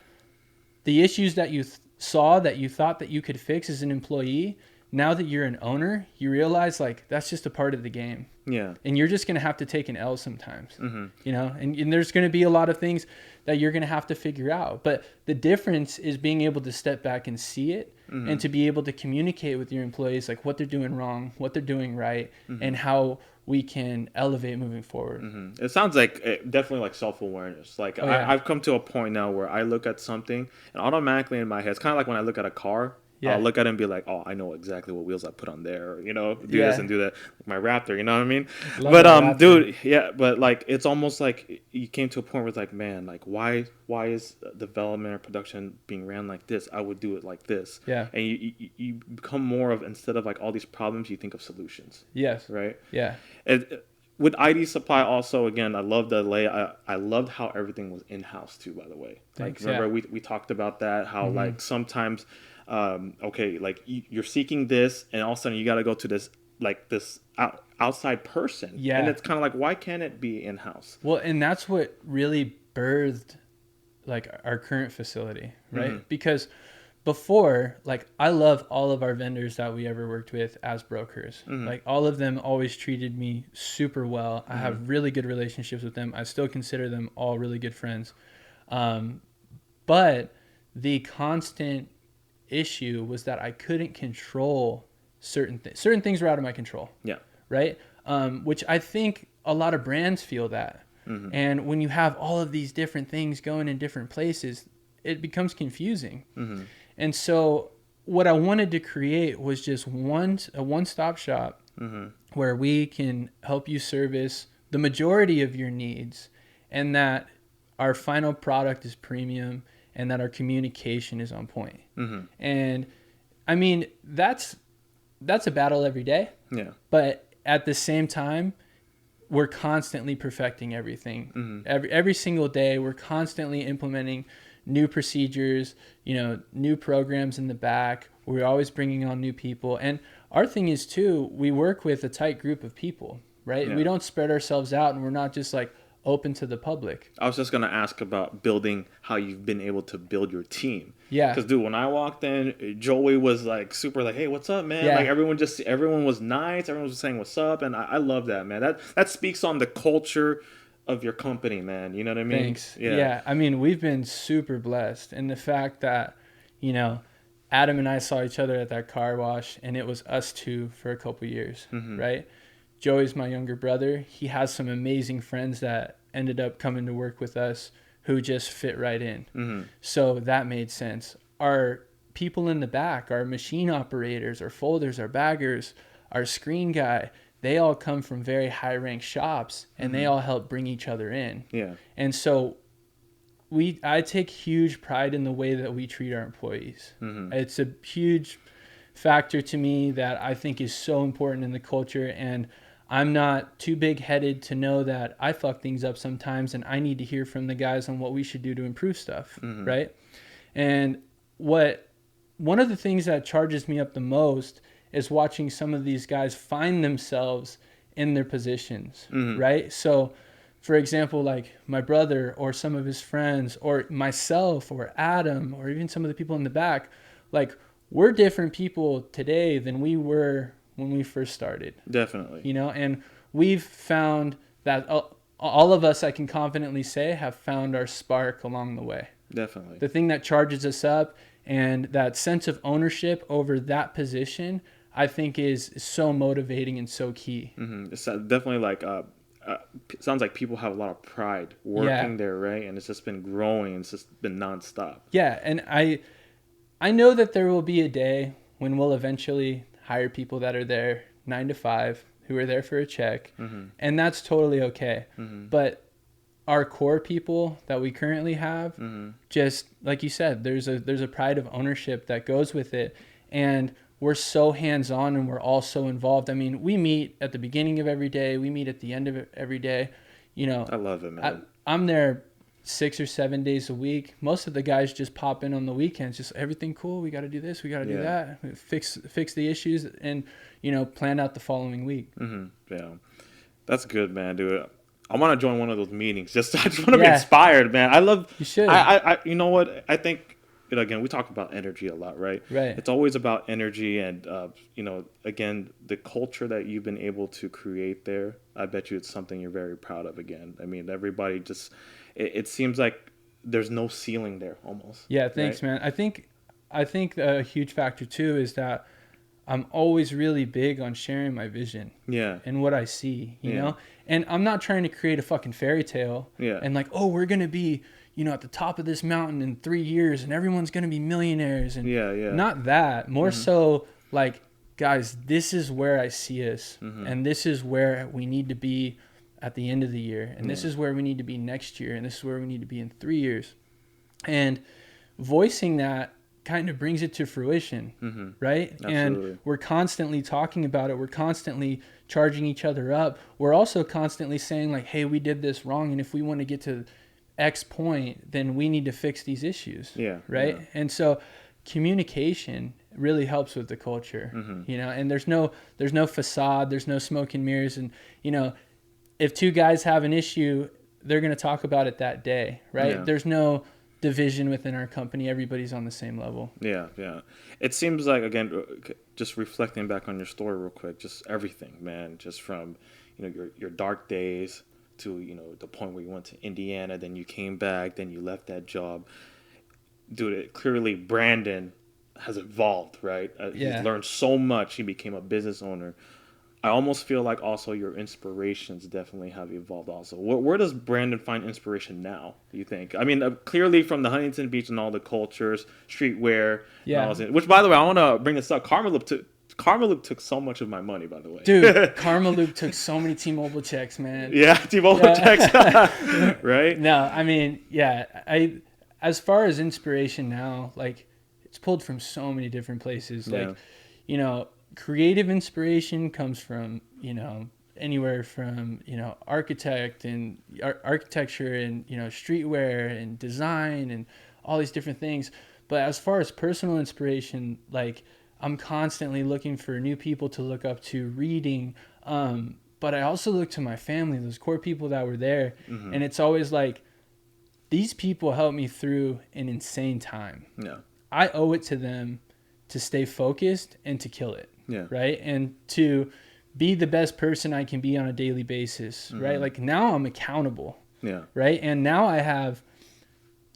the issues that you saw that you thought that you could fix as an employee, now that you're an owner, you realize, like, that's just a part of the game. Yeah. And you're just going to have to take an L sometimes, and there's going to be a lot of things that you're going to have to figure out. But the difference is being able to step back and see it and to be able to communicate with your employees, like, what they're doing wrong, what they're doing right, and how we can elevate moving forward. It sounds like definitely like self-awareness. Like, I've come to a point now where I look at something and automatically in my head, it's kind of like when I look at a car. Yeah. I'll look at it and be like, oh, I know exactly what wheels I put on there, do this and do that. My Raptor, you know what I mean? But dude, but like, it's almost like you came to a point where it's like, man, like, why is development or production being ran like this? I would do it like this. Yeah. And you become more of, instead of like all these problems, you think of solutions. Yes. Right? Yeah. With ID Supply also, again, I love the layout. I loved how everything was in-house too, by the way. Thanks, like, remember we talked about that, how like sometimes like you're seeking this and all of a sudden you got to go to this outside person. Yeah. And it's kind of like, why can't it be in-house? Well, and that's what really birthed like our current facility, right? Because before, like, I love all of our vendors that we ever worked with as brokers. Like, all of them always treated me super well. I have really good relationships with them. I still consider them all really good friends. But the constant issue was that I couldn't control certain things. Certain things were out of my control. Yeah. Right? Which I think a lot of brands feel that. And when you have all of these different things going in different places, it becomes confusing. And so what I wanted to create was just a one-stop shop where we can help you service the majority of your needs, and that our final product is premium, and that our communication is on point. And I mean, that's a battle every day. Yeah. But at the same time, we're constantly perfecting everything. Every single day, we're constantly implementing new procedures, new programs in the back. We're always bringing on new people. And our thing is too, we work with a tight group of people, right? Yeah. We don't spread ourselves out, and we're not just like open to the public. I was just going to ask about building, how you've been able to build your team. Yeah. Because, dude, when I walked in, Joey was like super like, hey, what's up, man? Yeah. Like, everyone was nice. Everyone was saying what's up. And I love that, man. That speaks on the culture of your company, man. You know what I mean? Thanks. Yeah. I mean, we've been super blessed. And the fact that, Adam and I saw each other at that car wash, and it was us two for a couple years, right? Joey's my younger brother. He has some amazing friends that ended up coming to work with us who just fit right in. So that made sense. Our people in the back, our machine operators, our folders, our baggers, our screen guy, they all come from very high-ranked shops, and they all help bring each other in. Yeah. And so I take huge pride in the way that we treat our employees. It's a huge factor to me that I think is so important in the culture, and I'm not too big-headed to know that I fuck things up sometimes, and I need to hear from the guys on what we should do to improve stuff, right? And one of the things that charges me up the most is watching some of these guys find themselves in their positions, right? So, for example, like my brother or some of his friends or myself or Adam or even some of the people in the back, like we're different people today than we were when we first started. Definitely. You know, and we've found that all of us, I can confidently say, have found our spark along the way. Definitely. The thing that charges us up and that sense of ownership over that position, I think is so motivating and so key. It's definitely like, sounds like people have a lot of pride working there, right? And it's just been growing. It's just been nonstop. Yeah, and I know that there will be a day when we'll eventually hire people that are there 9 to 5, who are there for a check, and that's totally okay. But our core people that we currently have, just like you said, there's a pride of ownership that goes with it, and we're so hands-on and we're all so involved. I mean, we meet at the beginning of every day, we meet at the end of every day. You know, I love it, man. I'm there 6 or 7 days a week. Most of the guys just pop in on the weekends, just everything cool, we got to do this, we got to do that, fix the issues, and plan out the following week. Yeah, that's good, man, dude. I want to join one of those meetings. I just want to be inspired, man. I love. You should. I you know what? I think, again, we talk about energy a lot, right? Right. It's always about energy, and again, the culture that you've been able to create there. I bet you it's something you're very proud of. Again, I mean, everybody just. It seems like there's no ceiling there, almost. Yeah. Thanks, right? man. I think a huge factor too is that I'm always really big on sharing my vision. Yeah. And what I see, you know? And I'm not trying to create a fucking fairy tale. Yeah. And like, oh, we're going to be, at the top of this mountain in 3 years and everyone's going to be millionaires. And not that. More so like, guys, this is where I see us. And this is where we need to be at the end of the year. And this is where we need to be next year. And this is where we need to be in 3 years. And voicing that kind of brings it to fruition, right? Absolutely. And we're constantly talking about it. We're constantly charging each other up. We're also constantly saying like, hey, we did this wrong. And if we want to get to X point, then we need to fix these issues. Yeah. Right. Yeah. And so communication really helps with the culture, and there's no facade, there's no smoke and mirrors. And, if two guys have an issue, they're going to talk about it that day. Right. Yeah. There's no division within our company. Everybody's on the same level. Yeah. It seems like, again, just reflecting back on your story real quick, just everything, man, just from your dark days to the point where you went to Indiana, then you came back, then you left that job. Dude, clearly Brandon has evolved, right? He's learned so much. He became a business owner. I almost feel like also your inspirations definitely have evolved also. Where does Brandon find inspiration now, do you think? I mean, clearly from the Huntington Beach and all the cultures, streetwear. Yeah. Which, by the way, I want to bring this up. Karmaloop took so much of my money, by the way. Dude, Karmaloop took so many T-Mobile checks, man. Yeah, T-Mobile checks. Right? No, I mean, as far as inspiration now, like, it's pulled from so many different places. Like, creative inspiration comes from, anywhere from, architecture and, streetwear and design and all these different things. But as far as personal inspiration, like, I'm constantly looking for new people to look up to, reading. But I also look to my family, those core people that were there. And it's always like, these people helped me through an insane time. Yeah. I owe it to them to stay focused and to kill it. Yeah. Right. And to be the best person I can be on a daily basis. Right. Like now I'm accountable. Yeah. Right. And now I have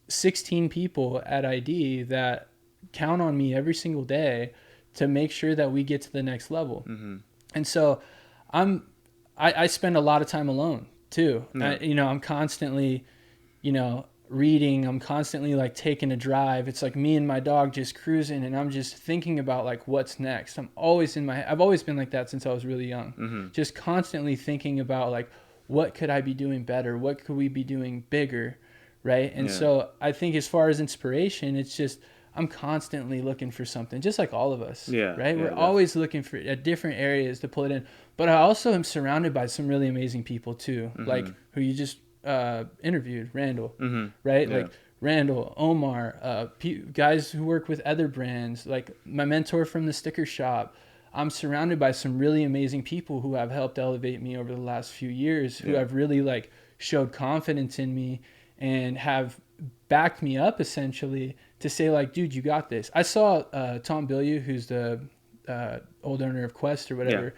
16 people at ID that count on me every single day to make sure that we get to the next level. And so I spend a lot of time alone too. Yeah. I'm constantly, reading. I'm constantly like taking a drive. It's like me and my dog just cruising, and I'm just thinking about like what's next. I've always been like that since I was really young. Just constantly thinking about like, what could I be doing better? What could we be doing bigger? Right. And so I think as far as inspiration, it's just, I'm constantly looking for something, just like all of us. Yeah. Right. We're always looking for at different areas to pull it in. But I also am surrounded by some really amazing people too, like who you just interviewed, Randall, right? Like Randall, Omar, guys who work with other brands, like my mentor from the sticker shop. I'm surrounded by some really amazing people who have helped elevate me over the last few years, who have really like showed confidence in me and have backed me up essentially to say like, dude, you got this. I saw Tom Bilyeu, who's the old owner of Quest or whatever,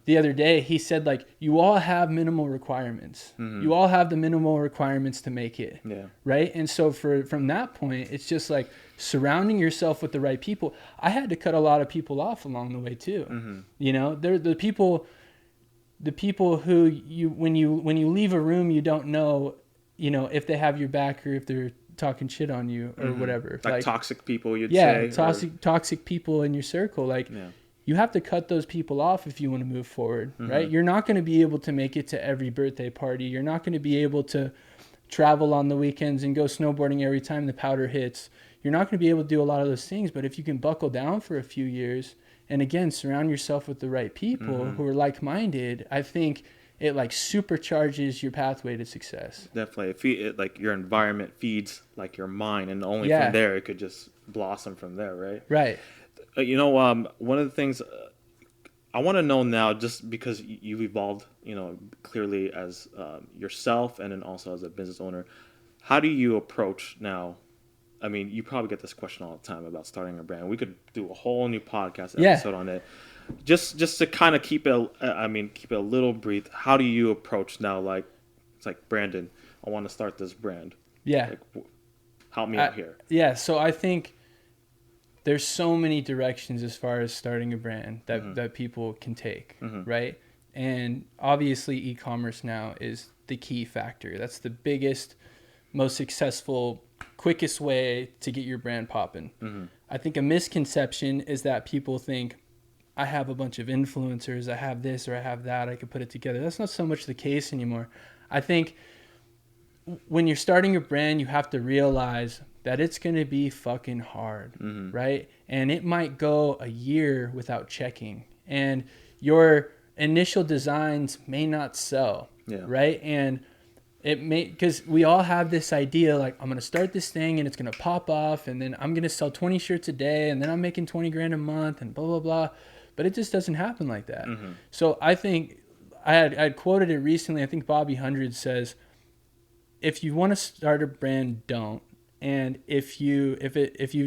the other day. He said like, you all have minimal requirements. You all have the minimal requirements to make it. Right. And so from that point, it's just like surrounding yourself with the right people. I had to cut a lot of people off along the way too. You know, they're the people who when you leave a room, you don't know, you know, if they have your back or if they're talking shit on you or whatever. Like toxic people, you'd say. Yeah, toxic people in your circle. Like, you have to cut those people off if you want to move forward, right? You're not going to be able to make it to every birthday party. You're not going to be able to travel on the weekends and go snowboarding every time the powder hits. You're not going to be able to do a lot of those things. But if you can buckle down for a few years and, again, surround yourself with the right people who are like-minded, I think it like supercharges your pathway to success. Definitely. Like your environment feeds like your mind, and only from there it could just blossom from there, right? Right. You know, one of the things I want to know now, just because you've evolved, you know, clearly as yourself and then also as a business owner, how do you approach now? I mean, you probably get this question all the time about starting a brand. We could do a whole new podcast episode on it. Just to kind of keep it a little brief. How do you approach now? Like, it's like, Brandon, I want to start this brand. Yeah. Like, help me out here. Yeah. So I think there's so many directions as far as starting a brand that people can take, right? And obviously e-commerce now is the key factor. That's the biggest, most successful, quickest way to get your brand popping. I think a misconception is that people think, I have a bunch of influencers, I have this or I have that, I could put it together. That's not so much the case anymore. I think when you're starting a brand, you have to realize that it's going to be fucking hard, right? And it might go a year without checking. And your initial designs may not sell, right? And it may, because we all have this idea, like, I'm going to start this thing and it's going to pop off, and then I'm going to sell 20 shirts a day, and then I'm making 20 grand a month and blah, blah, blah. But it just doesn't happen like that. So I think I had quoted it recently. I think Bobby Hundred says, if you want to start a brand, don't. And if you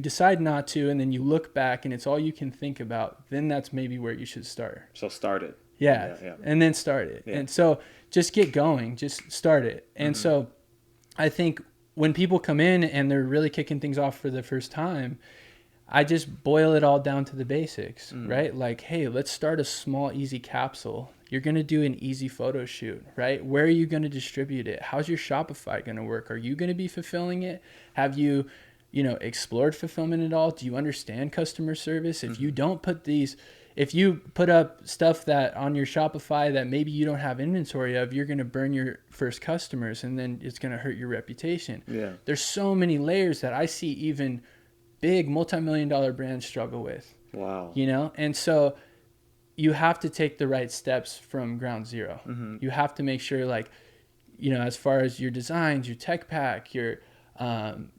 decide not to, and then you look back and it's all you can think about, then that's maybe where you should start. So start it. Yeah. And then start it. And so just get going, just start it. And so I think when people come in and they're really kicking things off for the first time, I just boil it all down to the basics, right? Like, hey, let's start a small, easy capsule. You're going to do an easy photo shoot, right? Where are you going to distribute it? How's your Shopify going to work? Are you going to be fulfilling it? Have you, explored fulfillment at all? Do you understand customer service? If you don't if you put up stuff that on your Shopify that maybe you don't have inventory of, you're going to burn your first customers, and then it's going to hurt your reputation. There's so many layers that I see even big multi-million-dollar brands struggle with. Wow. And so you have to take the right steps from ground zero. You have to make sure, like, as far as your designs, your tech pack, your,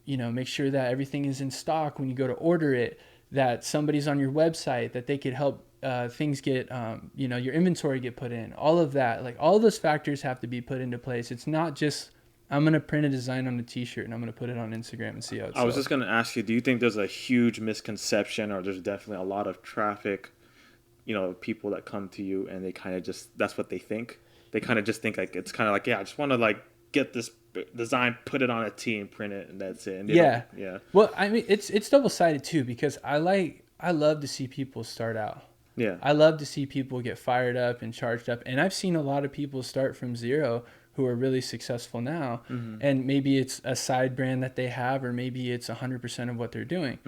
make sure that everything is in stock when you go to order it, that somebody's on your website, that they could help things get, your inventory get put in. All of that, like, all of those factors have to be put into place. It's not just, I'm going to print a design on a t-shirt and I'm going to put it on Instagram and see how it sells. I was just going to ask you, do you think there's a huge misconception, or there's definitely a lot of traffic, people that come to you and they kind of just, that's what they think? They kind of just think, like, it's kind of like, I just want to, like, get this design, put it on a tee and print it, and that's it. And Well, I mean, it's double-sided too, because I love to see people start out. I love to see people get fired up and charged up. And I've seen a lot of people start from zero who are really successful now. And maybe it's a side brand that they have, or maybe it's 100% of what they're doing.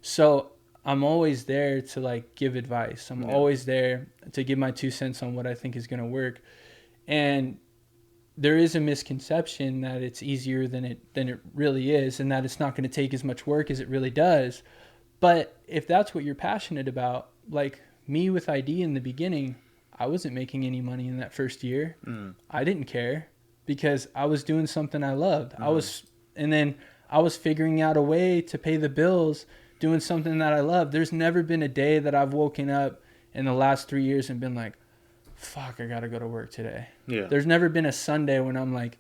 So I'm always there to, like, give advice. I'm always there to give my 2 cents on what I think is going to work. And there is a misconception that it's easier than it really is, and that it's not going to take as much work as it really does. But if that's what you're passionate about, like me with ID in the beginning, I wasn't making any money in that first year. I didn't care, because I was doing something I loved. I was figuring out a way to pay the bills doing something that I love. There's never been a day that I've woken up in the last 3 years and been like, fuck, I got to go to work today. Yeah. There's never been a Sunday when I'm like,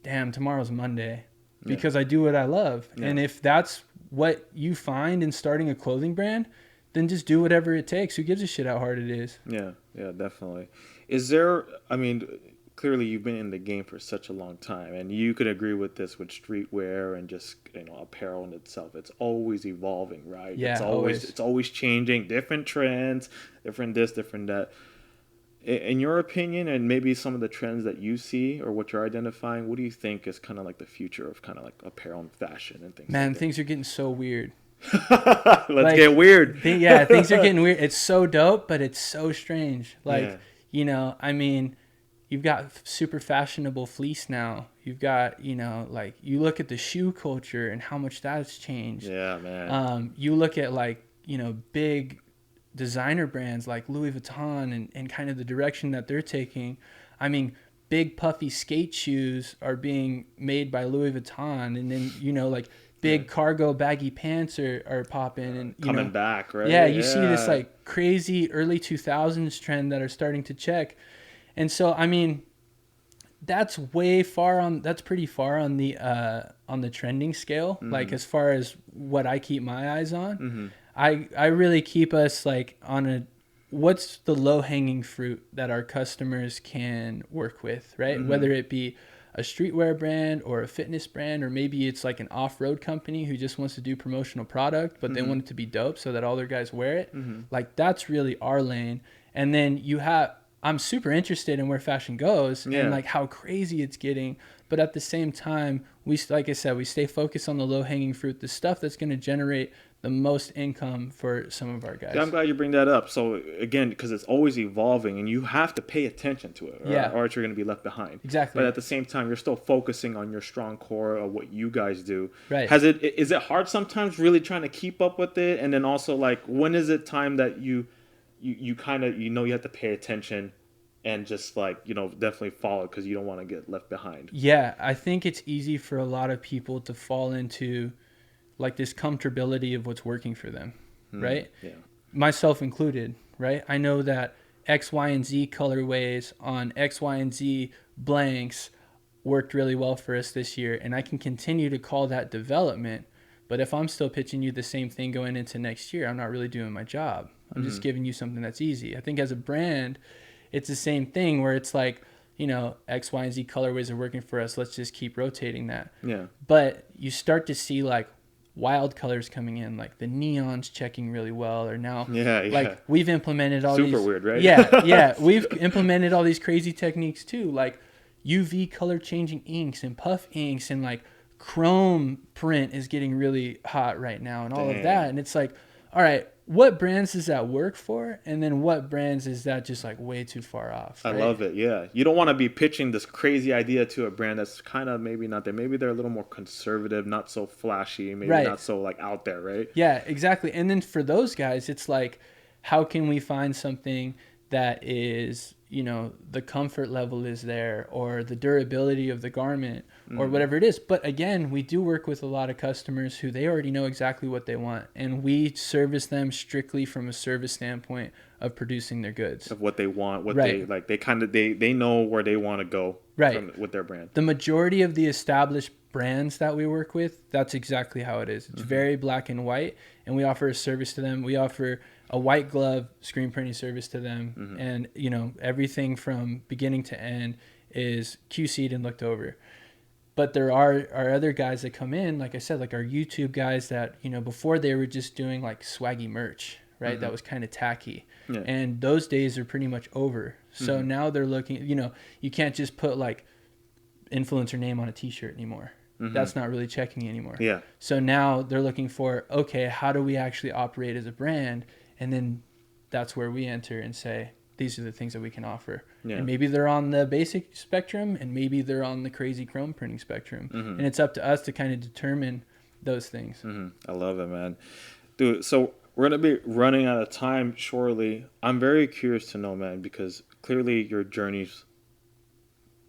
damn, tomorrow's Monday, because I do what I love. Yeah. And if that's what you find in starting a clothing brand, then just do whatever it takes. Who gives a shit how hard it is? Yeah, definitely. Is there, I mean, clearly you've been in the game for such a long time, and you could agree with this with streetwear and just, apparel in itself. It's always evolving, right? Yeah, it's always changing, different trends, different this, different that. In your opinion, and maybe some of the trends that you see or what you're identifying, what do you think is kind of like the future of kind of like apparel and fashion and things? Man, things are getting so weird. Let's get weird. Things are getting weird. It's so dope, but it's so strange. I mean, you've got super fashionable fleece now. You've got, you look at the shoe culture and how much that's changed. Yeah, man. You look at big designer brands like Louis Vuitton and kind of the direction that they're taking. I mean, big puffy skate shoes are being made by Louis Vuitton, and then, big cargo baggy pants are popping and coming back, right? Yeah, you see this crazy early 2000s trend that are starting to check. And so, I mean, that's pretty far on the trending scale. Mm-hmm. Like, as far as what I keep my eyes on, mm-hmm. I really keep us on what's the low hanging fruit that our customers can work with, right? Mm-hmm. Whether it be a streetwear brand or a fitness brand, or maybe it's like an off-road company who just wants to do promotional product, but mm-hmm. they want it to be dope so that all their guys wear it. Mm-hmm. Like, that's really our lane. And then I'm super interested in where fashion goes and like how crazy it's getting. But at the same time, like I said, we stay focused on the low hanging fruit, the stuff that's going to generate the most income for some of our guys. Yeah, I'm glad you bring that up. So again, because it's always evolving and you have to pay attention to it, right? Or else you're going to be left behind. Exactly. But at the same time, you're still focusing on your strong core of what you guys do. Right. Is it hard sometimes really trying to keep up with it? And then also, like, when is it time that you kind of, you have to pay attention and just definitely follow because you don't want to get left behind? Yeah, I think it's easy for a lot of people to fall into like this comfortability of what's working for them, right? Yeah. Myself included, right? I know that X, Y, and Z colorways on X, Y, and Z blanks worked really well for us this year, and I can continue to call that development. But if I'm still pitching you the same thing going into next year, I'm not really doing my job. I'm just giving you something that's easy. I think as a brand, it's the same thing where it's like, X, Y, and Z colorways are working for us. Let's just keep rotating that. Yeah. But you start to see like wild colors coming in, like the neons checking really well, or now like we've implemented all super weird, right? Yeah. We've implemented all these crazy techniques too, like UV color changing inks and puff inks, and like chrome print is getting really hot right now and all of that. And it's like, all right, what brands does that work for? And then what brands is that just like way too far off? Right? I love it. Yeah. You don't want to be pitching this crazy idea to a brand that's kind of maybe not there. Maybe they're a little more conservative, not so flashy, maybe not so like out there, right? Yeah, exactly. And then for those guys, it's like, how can we find something that is, the comfort level is there, or the durability of the garment, or whatever it is. But again, we do work with a lot of customers who they already know exactly what they want, and we service them strictly from a service standpoint of producing their goods, of what they want, what they like. They know where they want to go with their brand. The majority of the established brands that we work with, that's exactly how it is. It's very black and white, and we offer a service to them. We offer a white glove screen printing service to them, and everything from beginning to end is QC'd and looked over. But there are other guys that come in, like I said, like our YouTube guys that before they were just doing like swaggy merch, right? That was kind of tacky, and those days are pretty much over. So now they're looking, you can't just put like influencer name on a t-shirt anymore. That's not really checking anymore. Yeah. So now they're looking for, okay, how do we actually operate as a brand? And then that's where we enter and say, these are the things that we can offer. Yeah. And maybe they're on the basic spectrum, and maybe they're on the crazy chrome printing spectrum. And it's up to us to kind of determine those things. I love it, man. Dude, so we're going to be running out of time shortly. I'm very curious to know, man, because clearly your journey's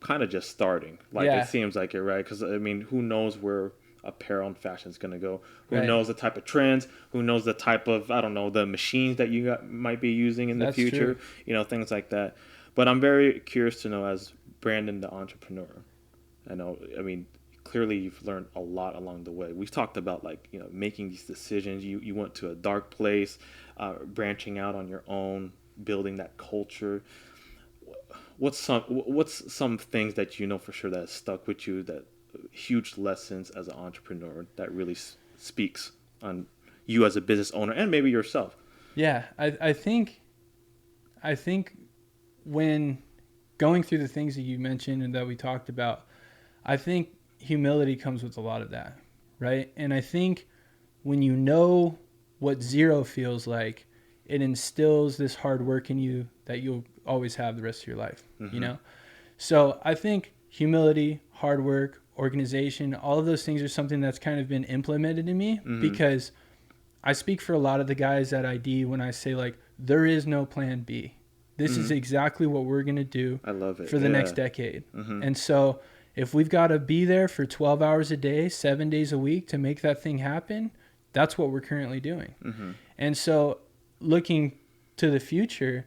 kind of just starting. Like, it seems like it, right? Because, I mean, who knows where apparel and fashion is going to go. Who knows the type of trends? Who knows the type of, I don't know, the machines that you might be using in the future? True. You know, things like that. But I'm very curious to know, as Brandon, the entrepreneur, I mean, clearly you've learned a lot along the way. We've talked about, like, you know, making these decisions. You went to a dark place, branching out on your own, building that culture. What's some things that you know for sure that has stuck with you, that huge lessons as an entrepreneur that really speaks on you as a business owner and maybe yourself? Yeah, I think when going through the things that you mentioned and that we talked about, I think humility comes with a lot of that, right? And I think when you know what zero feels like, it instills this hard work in you that you'll always have the rest of your life, you know? So I think humility, hard work, organization, all of those things are something that's kind of been implemented in me, because I speak for a lot of the guys at ID when I say, like, there is no plan B. This is exactly what we're going to do. I love it. For the next decade. And so if we've got to be there for 12 hours a day, 7 days a week to make that thing happen, that's what we're currently doing. And so looking to the future,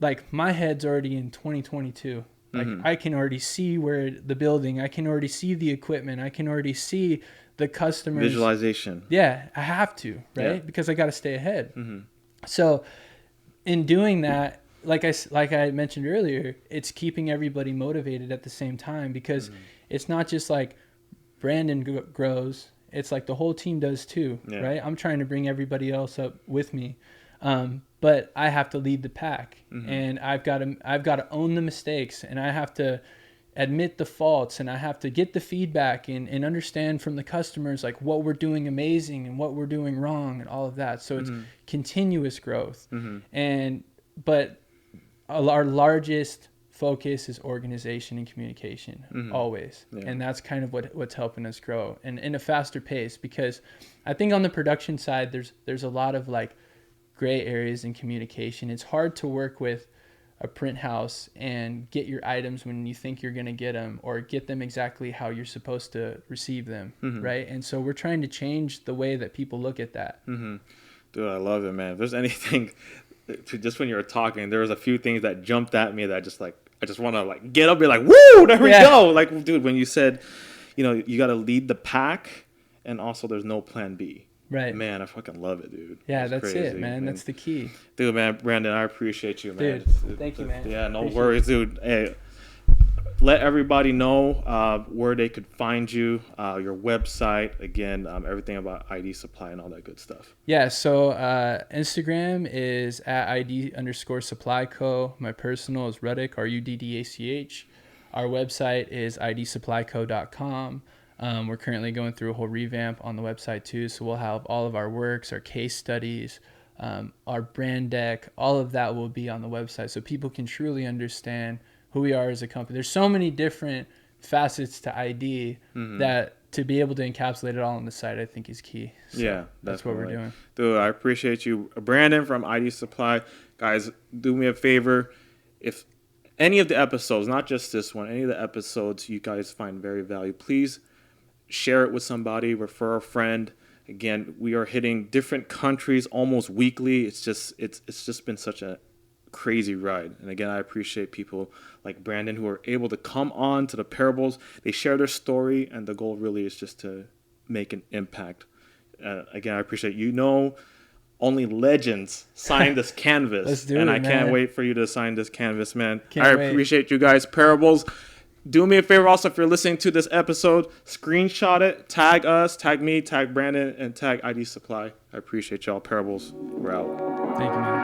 like, my head's already in 2022. Like, I can already see where the building, I can already see the equipment, I can already see the customers. Visualization. Yeah, I have to, right? Yeah. Because I got to stay ahead. So in doing that, like I mentioned earlier, it's keeping everybody motivated at the same time, because it's not just like Brandon grows, it's like the whole team does too, right? I'm trying to bring everybody else up with me. But I have to lead the pack, and I've got to own the mistakes, and I have to admit the faults, and I have to get the feedback and understand from the customers, like, what we're doing amazing and what we're doing wrong and all of that. So it's continuous growth. But our largest focus is organization and communication, always. And that's kind of what's helping us grow, and in a faster pace, because I think on the production side, there's a lot of, like, gray areas in communication. It's hard to work with a print house and get your items when you think you're going to get them, or get them exactly how you're supposed to receive them, right? And so we're trying to change the way that people look at that. Dude, I love it, man. If there's anything, just when you were talking, there was a few things that jumped at me that I just want to, like, get up and be like, woo, there we go. Like, dude, when you said, you know, you got to lead the pack, and also there's no plan B. Right. Man, I fucking love it, dude. Yeah, that's crazy, it, man. That's the key. Dude, man, Brandon, I appreciate you, man. Dude, thank you, man. Yeah, no worries, dude. Hey, let everybody know where they could find you, your website, again, everything about ID Supply and all that good stuff. Yeah, so Instagram is at ID_Supply Co. My personal is Ruddach, Ruddach. Our website is idsupplyco.com. We're currently going through a whole revamp on the website too, so we'll have all of our works, our case studies, our brand deck, all of that will be on the website, so people can truly understand who we are as a company. There's so many different facets to ID that to be able to encapsulate it all on the site, I think, is key. So yeah, that's what we're doing. Dude, I appreciate you. Brandon from ID Supply. Guys, do me a favor. If any of the episodes, not just this one, any of the episodes you guys find very valuable, please share it with somebody, refer a friend. Again, we are hitting different countries almost weekly. It's just been such a crazy ride. And again, I appreciate people like Brandon who are able to come on to the Parables. They share their story, and the goal really is just to make an impact. Again, I appreciate only legends sign this canvas. Let's do it, I man. Can't wait for you to sign this canvas, man. Can't wait. Appreciate you guys. Parables. Do me a favor also, if you're listening to this episode, screenshot it, tag us, tag me, tag Brandon, and tag ID Supply. I appreciate y'all. Parables, we're out. Thank you, man.